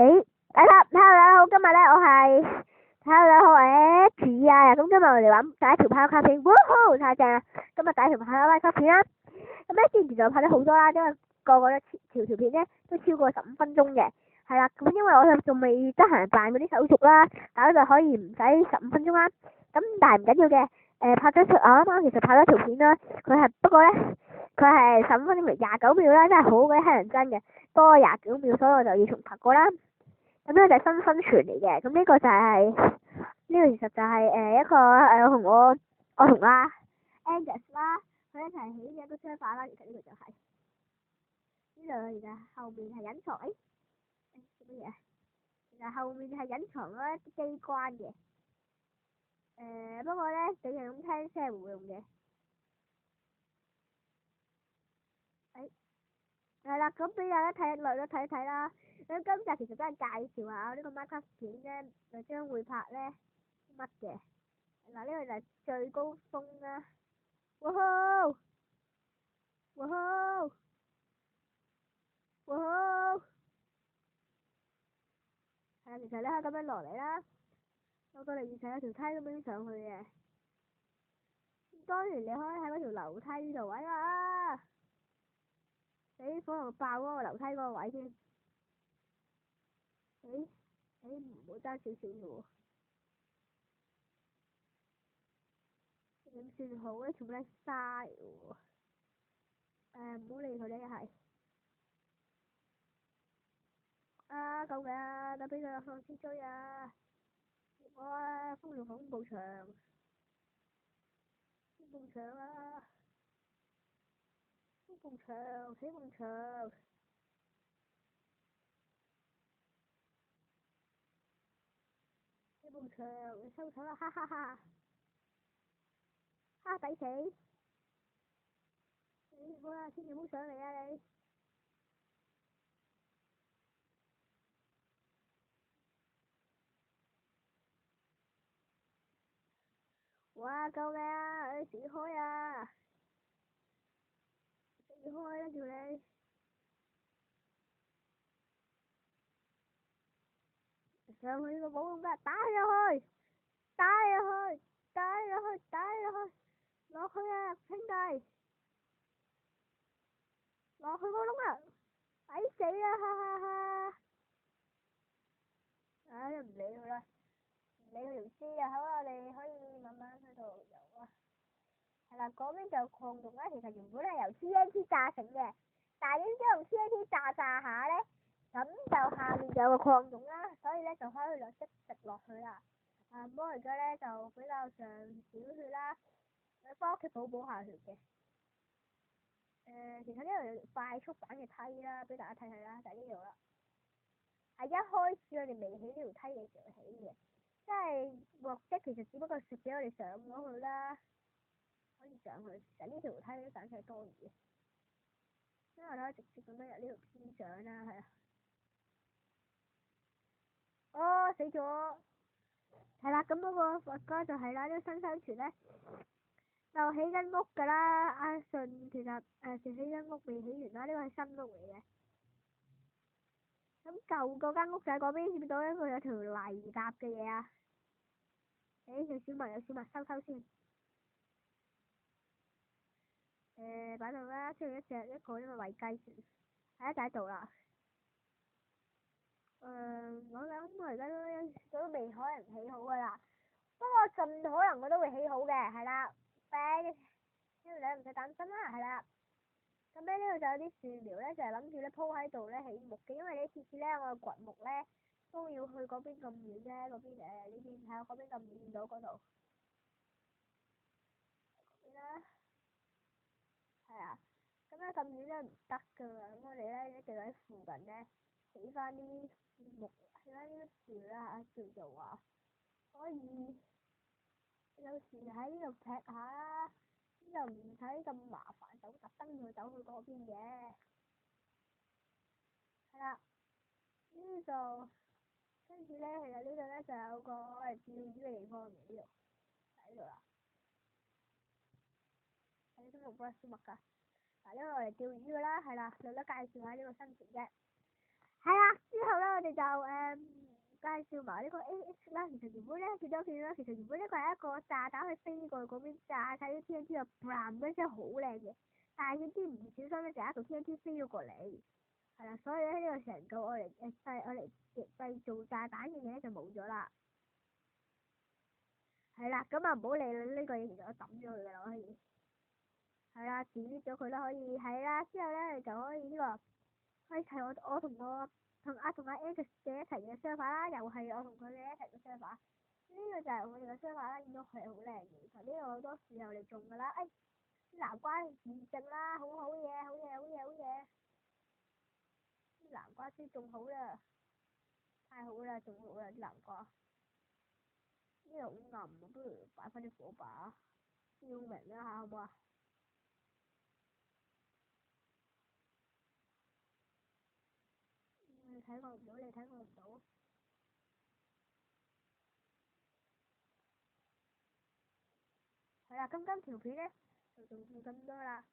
誒，大家好，今日咧我係大家好，我係 H 啊，咁今日我哋玩第一條跑卡片，哇太正啊！今日第一條跑拉卡片啦，咁咧之前就拍咗好多啦，因為個咧條片咧都超過15分鐘嘅，係啦，咁因為我哋仲未得閒辦嗰啲手續啦，大家就可以唔使15分鐘啦，咁但係唔緊要嘅，拍咗我啱啱其實拍咗條片啦，不過咧佢係15分鐘嚟29秒啦，真係好鬼乞人憎嘅，多29秒，所以我就要重拍過啦。咁呢個就係新生存嚟嘅，咁呢個就係呢個其實就係一個我同啦 Angus 啦，佢一齊起嘅一個相反啦，其實呢個就係呢兩個，其實後面係隱藏做乜嘢？其實後面係隱藏咗一啲機關嘅，不過咧淨係咁聽聲係冇用嘅。係啦，咁俾大家睇睇睇啦。咁今集其實都係介紹下我呢個 Minecraft 片咧，就將會拍咧乜嘅。嗱，呢個就係最高峰啦。哇吼！哇吼！哇吼！係啊，其實你可以咁樣落嚟啦，落到嚟而且有條梯咁樣上去嘅。當然你可以喺嗰條樓梯度位啊！死火龍爆嗰個樓梯嗰個位先。唔好爭少少嘅喎。點算好咧？全部都係沙嚟喎。唔好理佢呢係。救命啊！等俾佢放先追啊！哇！風龍恐怖場，恐怖場啊！恐怖場，死恐場，死恐場，你收手啦！哈哈哈！抵死！好啦，千祈唔好上嚟啊你！哇！救命啊！你死開啊！死開啦叫你！上去呢個冇用㗎，打入去！打入去！打入去！打入去！落去啊，兄弟！落去個窿啊！抵死啊！哈哈哈！唔理佢啦，唔理佢條屍啊，好啦，我哋可以慢慢喺度游啊。係啦，嗰邊就礦洞啦，其實原本係由 TNT 炸成嘅，但係點知用 TNT 炸下咧，咁就下面就有個礦洞啦，所以咧就可以落即食落去啦。不過而家咧就比較上少血啦，你翻屋企補下血嘅。其實呢度有條快速版嘅梯啦，俾大家睇睇啦，就係呢度啦。係一開始我哋未起呢條梯嘅時候起嘅，即係目的其實只不過係俾我哋上咗去啦，可以上去。其實呢條梯都簡直係多餘嘅，因為我哋可以直接咁樣入呢條片上啦，係啊。哦，死咗！係啦，咁嗰個佛哥就係啦，呢個新生存咧就起緊屋㗎啦。阿順其實起緊屋未起完啦，呢個係新屋嚟嘅。咁舊嗰間屋仔嗰邊見到咧，佢有條泥搭嘅嘢啊！有小麥收先。擺度啦，出嚟一個因為餵雞先，係就喺度啦。我諗我而家都未可能起好噶啦，不過盡可能我都會起好嘅，係啦。呢度你唔使擔心啦，係啦。咁咧呢度就有啲樹苗咧，就係諗住咧鋪喺度咧起木嘅，因為呢次次咧我掘木咧都要去嗰邊咁遠啫，嗰邊呢邊睇下嗰邊咁遠見到嗰度。嗰邊啦，係啊。咁咧咁遠咧唔得噶，咁我哋咧一定喺附近咧起翻啲木，起翻啲樹啦，叫做話可以有時喺呢度劈下啦，咁就唔使咁麻煩，走特登去走去嗰邊嘅。係啦，呢度跟住咧，其實呢度咧就有個釣魚嘅地方嚟，呢度喺度啦。係啲木瓜樹木㗎。嗱，呢個我哋釣魚㗎啦，係啦，就得介紹下呢個生存啫。係啦，之後咧我哋哋就介紹埋呢個 AX 啦。其實原本咧見到片啦，其實原本呢個係一個炸彈去飛過去嗰邊炸晒啲 TNT 啊，bang 嗰聲好靚嘅。但係點知唔小心咧就有一個 TNT 飛咗過嚟，係啦，所以咧呢個成個我嚟製造炸彈嘅嘢咧就冇咗啦。係啦，咁啊唔好理啦，呢個嘢其實我抌咗佢噶啦，可以。係啦，delete咗佢啦，可以。係啦，之後咧就可以呢個可以睇我同阿 Alex 嘅一齊嘅 server 啦，又係我同佢嘅一齊嘅 server。呢個就係我哋嘅 server 啦，見到佢好靚嘅，其實呢個好多時候嚟種噶啦。南瓜驗證啦，好嘢，好嘢，好嘢，好嘢。啲南瓜先種好啦，太好啦，種好啦啲南瓜。呢度好暗啊，不如擺翻啲火把，照明一下好唔好啊？你睇我唔到，你睇我唔到。係啦，咁今條片咧就做到咁多啦。